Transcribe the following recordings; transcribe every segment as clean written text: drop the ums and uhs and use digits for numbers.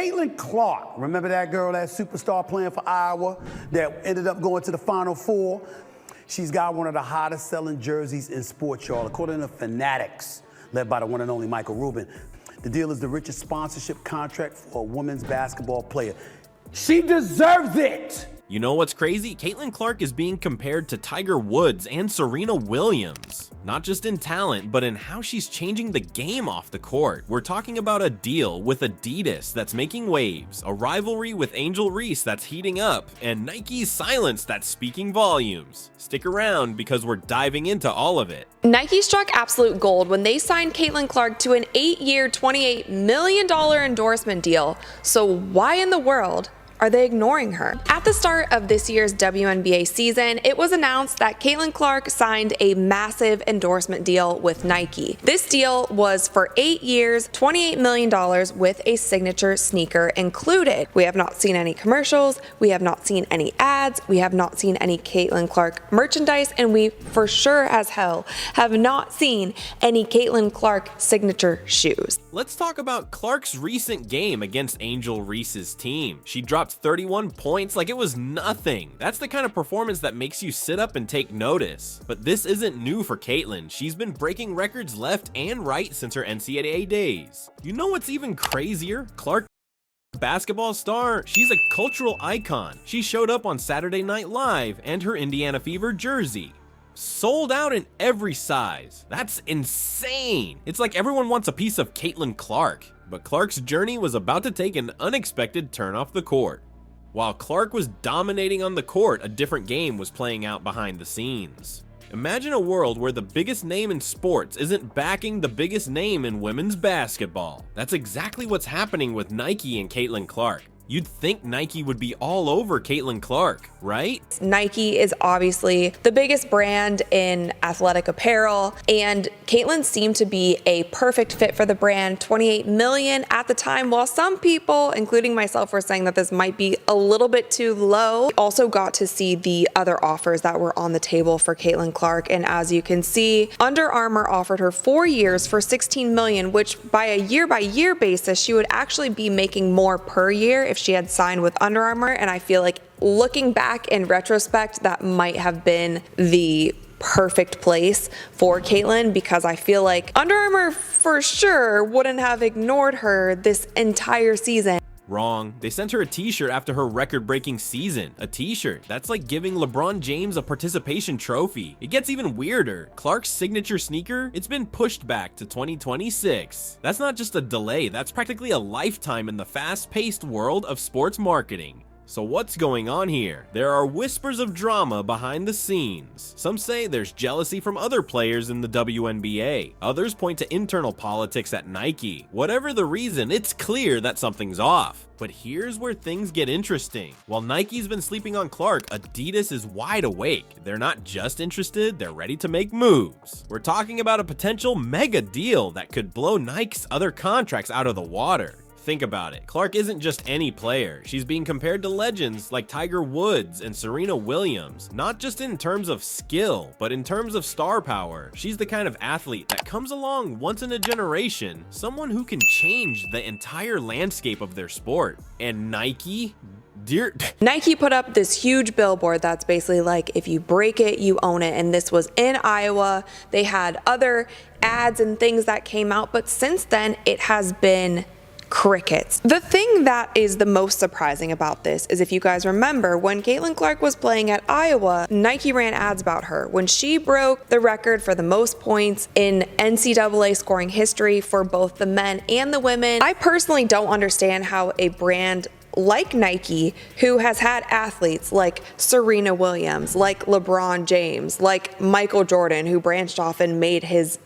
Caitlin Clark, remember that girl, that superstar playing for Iowa that ended up going to the Final Four? She's got one of the hottest selling jerseys in sports, y'all, according to Fanatics, led by the one and only Michael Rubin. The deal is the richest sponsorship contract for a women's basketball player. She deserves it! You know what's crazy? Caitlin Clark is being compared to Tiger Woods and Serena Williams. Not just in talent, but in how she's changing the game off the court. We're talking about a deal with Adidas that's making waves, a rivalry with Angel Reese that's heating up, and Nike's silence that's speaking volumes. Stick around because we're diving into all of it. Nike struck absolute gold when they signed Caitlin Clark to an 8-year, $28 million endorsement deal. So why in the world are they ignoring her? At the start of this year's WNBA season, it was announced that Caitlin Clark signed a massive endorsement deal with Nike. This deal was for 8 years, $28 million with a signature sneaker included. We have not seen any commercials, we have not seen any ads, we have not seen any Caitlin Clark merchandise, and we for sure as hell have not seen any Caitlin Clark signature shoes. Let's talk about Clark's recent game against Angel Reese's team. She dropped 31 points like it was nothing. That's the kind of performance that makes you sit up and take notice. But this isn't new for Caitlin. She's been breaking records left and right since her NCAA days. You know what's even crazier? Clark, basketball star, she's a cultural icon. She showed up on Saturday Night Live and her Indiana Fever jersey. Sold out in every size. That's insane. It's like everyone wants a piece of Caitlin Clark. But Clark's journey was about to take an unexpected turn off the court. While Clark was dominating on the court, a different game was playing out behind the scenes. Imagine a world where the biggest name in sports isn't backing the biggest name in women's basketball. That's exactly what's happening with Nike and Caitlin Clark. You'd think Nike would be all over Caitlin Clark, right? Nike is obviously the biggest brand in athletic apparel, and Caitlin seemed to be a perfect fit for the brand. $28 million at the time, while some people, including myself, were saying that this might be a little bit too low. We also got to see the other offers that were on the table for Caitlin Clark, and as you can see, Under Armour offered her 4 years for $16 million, which by a year-by-year basis, she would actually be making more per year if she had signed with Under Armour. And I feel like looking back in retrospect, that might have been the perfect place for Caitlin, because I feel like Under Armour for sure wouldn't have ignored her this entire season. Wrong. They sent her a t-shirt after her record-breaking season. A t-shirt. That's like giving LeBron James a participation trophy. It gets even weirder. Clark's signature sneaker, it's been pushed back to 2026. That's not just a delay, that's practically a lifetime in the fast-paced world of sports marketing. So what's going on here? There are whispers of drama behind the scenes. Some say there's jealousy from other players in the WNBA. Others point to internal politics at Nike. Whatever the reason, it's clear that something's off. But here's where things get interesting. While Nike's been sleeping on Clark, Adidas is wide awake. They're not just interested, they're ready to make moves. We're talking about a potential mega deal that could blow Nike's other contracts out of the water. Think about it. Clark isn't just any player. She's being compared to legends like Tiger Woods and Serena Williams, not just in terms of skill, but in terms of star power. She's the kind of athlete that comes along once in a generation, someone who can change the entire landscape of their sport. And Nike? Nike put up this huge billboard that's basically like, if you break it, you own it. And this was in Iowa. They had other ads and things that came out, but since then it has been crickets. The thing that is the most surprising about this is, if you guys remember, when Caitlin Clark was playing at Iowa, Nike ran ads about her. When she broke the record for the most points in NCAA scoring history for both the men and the women, I personally don't understand how a brand like Nike, who has had athletes like Serena Williams, like LeBron James, like Michael Jordan, who branched off and made his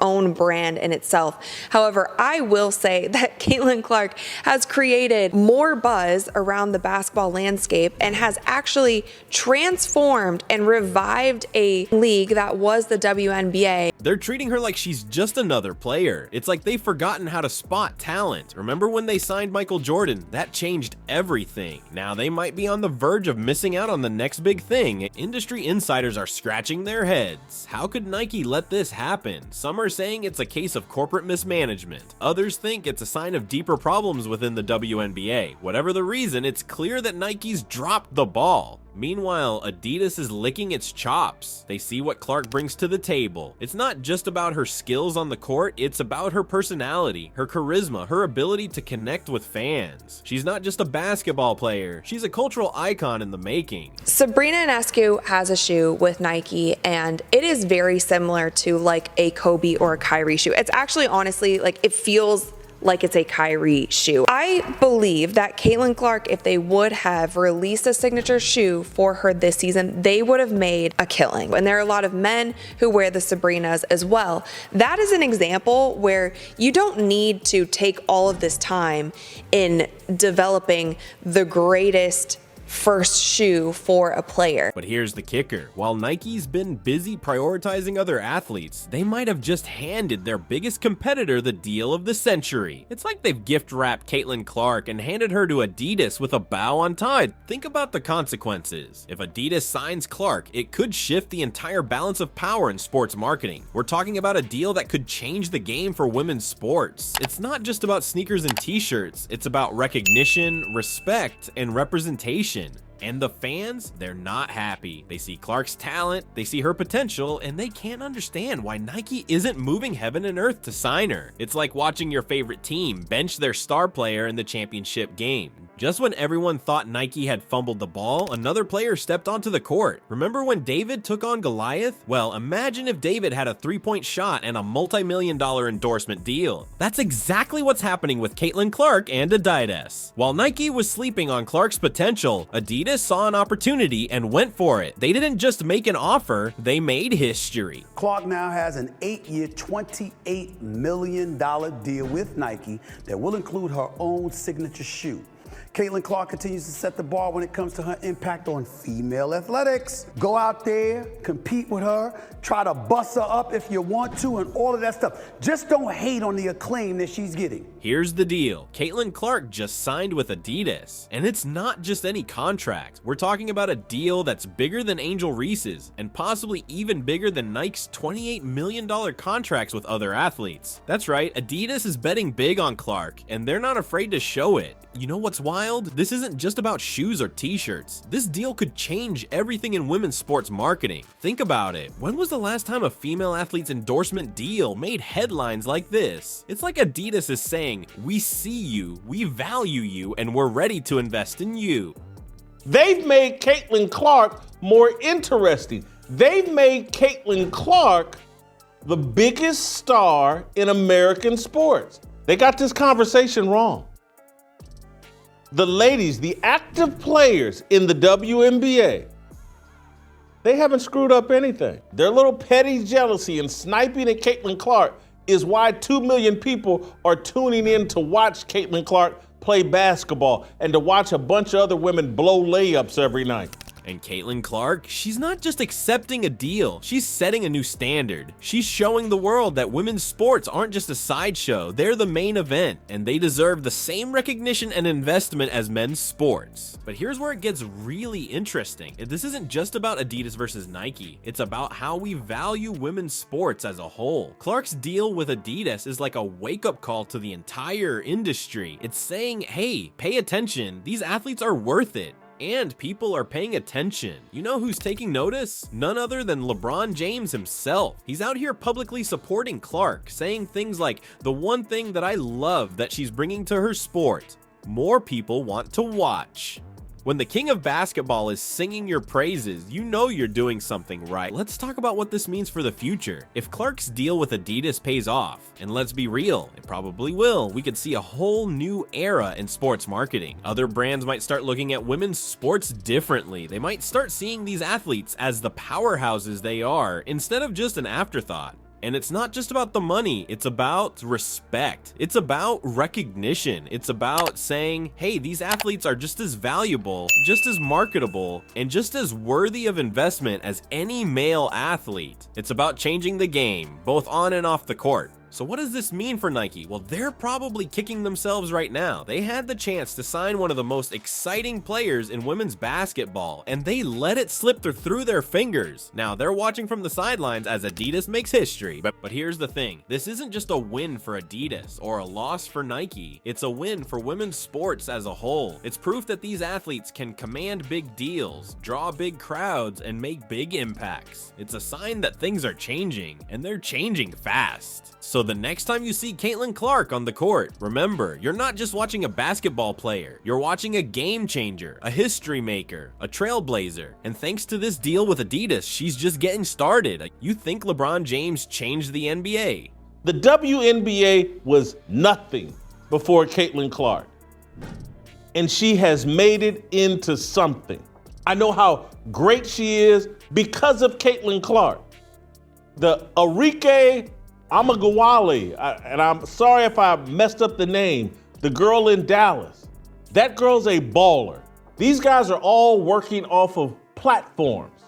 own brand in itself. However, I will say that Caitlin Clark has created more buzz around the basketball landscape and has actually transformed and revived a league that was the WNBA. They're treating her like she's just another player. It's like they've forgotten how to spot talent. Remember when they signed Michael Jordan? That changed everything. Now they might be on the verge of missing out on the next big thing. Industry insiders are scratching their heads. How could Nike let this happen? Some are saying it's a case of corporate mismanagement. Others think it's a sign of deeper problems within the WNBA. Whatever the reason, it's clear that Nike's dropped the ball. Meanwhile, Adidas is licking its chops. They see what Clark brings to the table. It's not just about her skills on the court, it's about her personality, her charisma, her ability to connect with fans. She's not just a basketball player, she's a cultural icon in the making. Sabrina Ionescu has a shoe with Nike, and it is very similar to like a Kobe or a Kyrie shoe. It's actually honestly like it feels like it's a Kyrie shoe. I believe that Caitlin Clark, if they would have released a signature shoe for her this season, they would have made a killing. And there are a lot of men who wear the Sabrinas as well. That is an example where you don't need to take all of this time in developing the greatest first shoe for a player. But here's the kicker. While Nike's been busy prioritizing other athletes, they might have just handed their biggest competitor the deal of the century. It's like they've gift wrapped Caitlin Clark and handed her to Adidas with a bow untied. Think about the consequences. If Adidas signs Clark, it could shift the entire balance of power in sports marketing. We're talking about a deal that could change the game for women's sports. It's not just about sneakers and t-shirts, it's about recognition, respect, and representation. And the fans, they're not happy. They see Clark's talent, they see her potential, and they can't understand why Nike isn't moving heaven and earth to sign her. It's like watching your favorite team bench their star player in the championship game. Just when everyone thought Nike had fumbled the ball, another player stepped onto the court. Remember when David took on Goliath? Well, imagine if David had a three-point shot and a multi-million-dollar endorsement deal. That's exactly what's happening with Caitlin Clark and Adidas. While Nike was sleeping on Clark's potential, Adidas saw an opportunity and went for it. They didn't just make an offer, they made history. Clark now has an 8-year, $28 million deal with Nike that will include her own signature shoe. Caitlin Clark continues to set the bar when it comes to her impact on female athletics. Go out there, compete with her, try to bust her up if you want to, and all of that stuff. Just don't hate on the acclaim that she's getting. Here's the deal. Caitlin Clark just signed with Adidas, and it's not just any contract. We're talking about a deal that's bigger than Angel Reese's, and possibly even bigger than Nike's $28 million contracts with other athletes. That's right, Adidas is betting big on Clark, and they're not afraid to show it. You know what's wild? This isn't just about shoes or t-shirts. This deal could change everything in women's sports marketing. Think about it. When was the last time a female athlete's endorsement deal made headlines like this? It's like Adidas is saying, we see you, we value you, and we're ready to invest in you. They've made Caitlin Clark more interesting. They've made Caitlin Clark the biggest star in American sports. They got this conversation wrong. The ladies, the active players in the WNBA, they haven't screwed up anything. Their little petty jealousy and sniping at Caitlin Clark is why 2 million people are tuning in to watch Caitlin Clark play basketball and to watch a bunch of other women blow layups every night. And Caitlin Clark, she's not just accepting a deal, she's setting a new standard. She's showing the world that women's sports aren't just a sideshow, they're the main event, and they deserve the same recognition and investment as men's sports. But here's where it gets really interesting. This isn't just about Adidas versus Nike, it's about how we value women's sports as a whole. Clark's deal with Adidas is like a wake-up call to the entire industry. It's saying, hey, pay attention, these athletes are worth it. And people are paying attention. You know who's taking notice? None other than LeBron James himself. He's out here publicly supporting Clark, saying things like, the one thing that I love that she's bringing to her sport, more people want to watch. When the king of basketball is singing your praises, you know you're doing something right. Let's talk about what this means for the future. If Clark's deal with Adidas pays off, and let's be real, it probably will, we could see a whole new era in sports marketing. Other brands might start looking at women's sports differently. They might start seeing these athletes as the powerhouses they are, instead of just an afterthought. And it's not just about the money, it's about respect. It's about recognition. It's about saying, hey, these athletes are just as valuable, just as marketable, and just as worthy of investment as any male athlete. It's about changing the game, both on and off the court. So what does this mean for Nike? Well, they're probably kicking themselves right now. They had the chance to sign one of the most exciting players in women's basketball, and they let it slip through their fingers. Now, they're watching from the sidelines as Adidas makes history. But here's the thing. This isn't just a win for Adidas or a loss for Nike. It's a win for women's sports as a whole. It's proof that these athletes can command big deals, draw big crowds, and make big impacts. It's a sign that things are changing, and they're changing fast. So the next time you see Caitlin Clark on the court, remember, you're not just watching a basketball player, you're watching a game changer, a history maker, a trailblazer. And thanks to this deal with Adidas, she's just getting started. You think LeBron James changed the NBA? The WNBA was nothing before Caitlin Clark, and she has made it into something. I know how great she is because of Caitlin Clark. The Arike Amagawale, and I'm sorry if I messed up the name, the girl in Dallas. That girl's a baller. These guys are all working off of platforms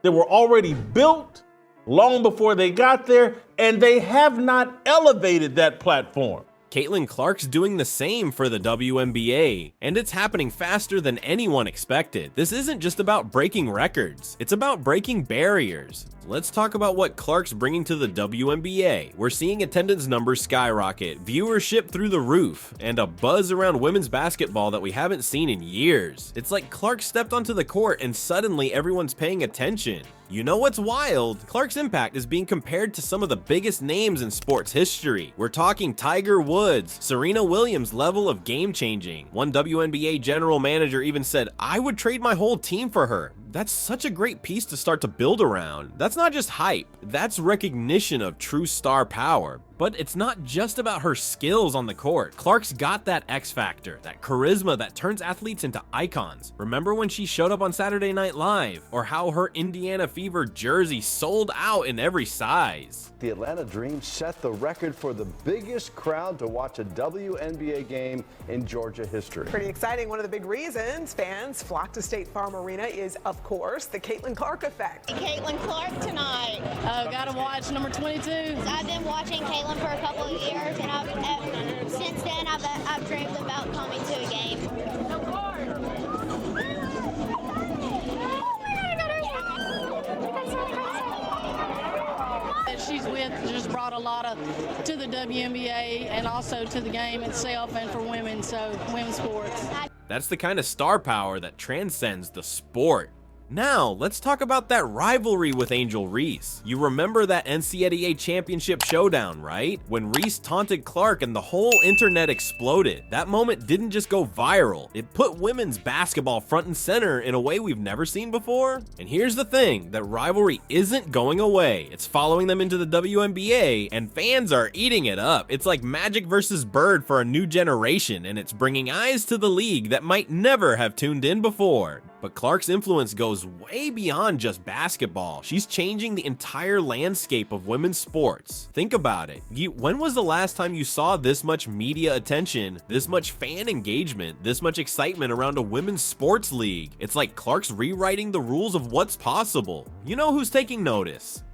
that were already built long before they got there, and they have not elevated that platform. Caitlin Clark's doing the same for the WNBA, and it's happening faster than anyone expected. This isn't just about breaking records, it's about breaking barriers. Let's talk about what Clark's bringing to the WNBA. We're seeing attendance numbers skyrocket, viewership through the roof, and a buzz around women's basketball that we haven't seen in years. It's like Clark stepped onto the court and suddenly everyone's paying attention. You know what's wild? Clark's impact is being compared to some of the biggest names in sports history. We're talking Tiger Woods, Serena Williams level of game changing. One WNBA general manager even said, "I would trade my whole team for her." That's such a great piece to start to build around. That's not just hype, that's recognition of true star power. But it's not just about her skills on the court. Clark's got that X factor, that charisma that turns athletes into icons. Remember when she showed up on Saturday Night Live? Or how her Indiana Fever jersey sold out in every size. The Atlanta Dream set the record for the biggest crowd to watch a WNBA game in Georgia history. Pretty exciting. One of the big reasons fans flock to State Farm Arena is, of course, the Caitlin Clark effect. Caitlin Clark tonight. Oh, gotta watch number 22. I've been watching Caitlin for a couple of years, and since then I've dreamed about coming to a game. That she's with just brought a lot to the WNBA and also to the game itself and for women, so women's sports. That's the kind of star power that transcends the sport. Now, let's talk about that rivalry with Angel Reese. You remember that NCAA championship showdown, right? When Reese taunted Clark and the whole internet exploded. That moment didn't just go viral, it put women's basketball front and center in a way we've never seen before. And here's the thing, that rivalry isn't going away. It's following them into the WNBA, and fans are eating it up. It's like Magic versus Bird for a new generation, and it's bringing eyes to the league that might never have tuned in before. But Clark's influence goes way beyond just basketball. She's changing the entire landscape of women's sports. Think about it. When was the last time you saw this much media attention, this much fan engagement, this much excitement around a women's sports league? It's like Clark's rewriting the rules of what's possible. You know who's taking notice?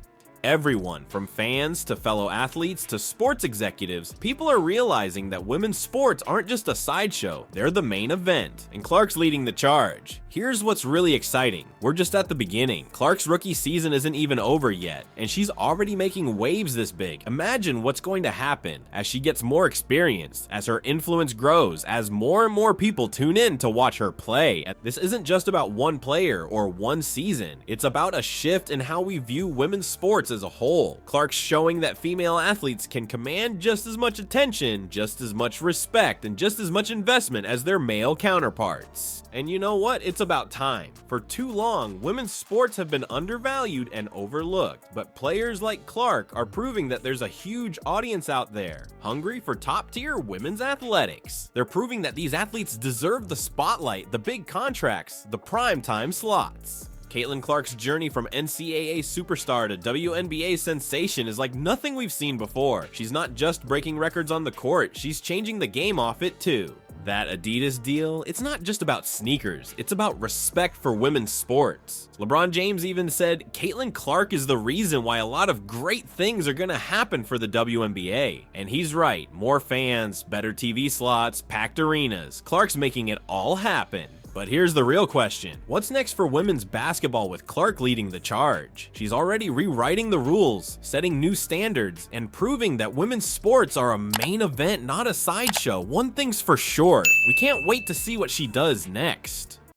Everyone, from fans to fellow athletes to sports executives, people are realizing that women's sports aren't just a sideshow, they're the main event, and Clark's leading the charge. Here's what's really exciting. We're just at the beginning. Clark's rookie season isn't even over yet, and she's already making waves this big. Imagine what's going to happen as she gets more experience, as her influence grows, as more and more people tune in to watch her play. This isn't just about one player or one season. It's about a shift in how we view women's sports as a whole. Clark's showing that female athletes can command just as much attention, just as much respect, and just as much investment as their male counterparts. And you know what? It's about time. For too long, women's sports have been undervalued and overlooked, but players like Clark are proving that there's a huge audience out there, hungry for top-tier women's athletics. They're proving that these athletes deserve the spotlight, the big contracts, the prime-time slots. Caitlin Clark's journey from NCAA superstar to WNBA sensation is like nothing we've seen before. She's not just breaking records on the court, she's changing the game off it too. That Adidas deal, it's not just about sneakers, it's about respect for women's sports. LeBron James even said Caitlin Clark is the reason why a lot of great things are gonna happen for the WNBA. And he's right, more fans, better TV slots, packed arenas. Clark's making it all happen. But here's the real question. What's next for women's basketball with Clark leading the charge? She's already rewriting the rules, setting new standards, and proving that women's sports are a main event, not a sideshow. One thing's for sure, we can't wait to see what she does next.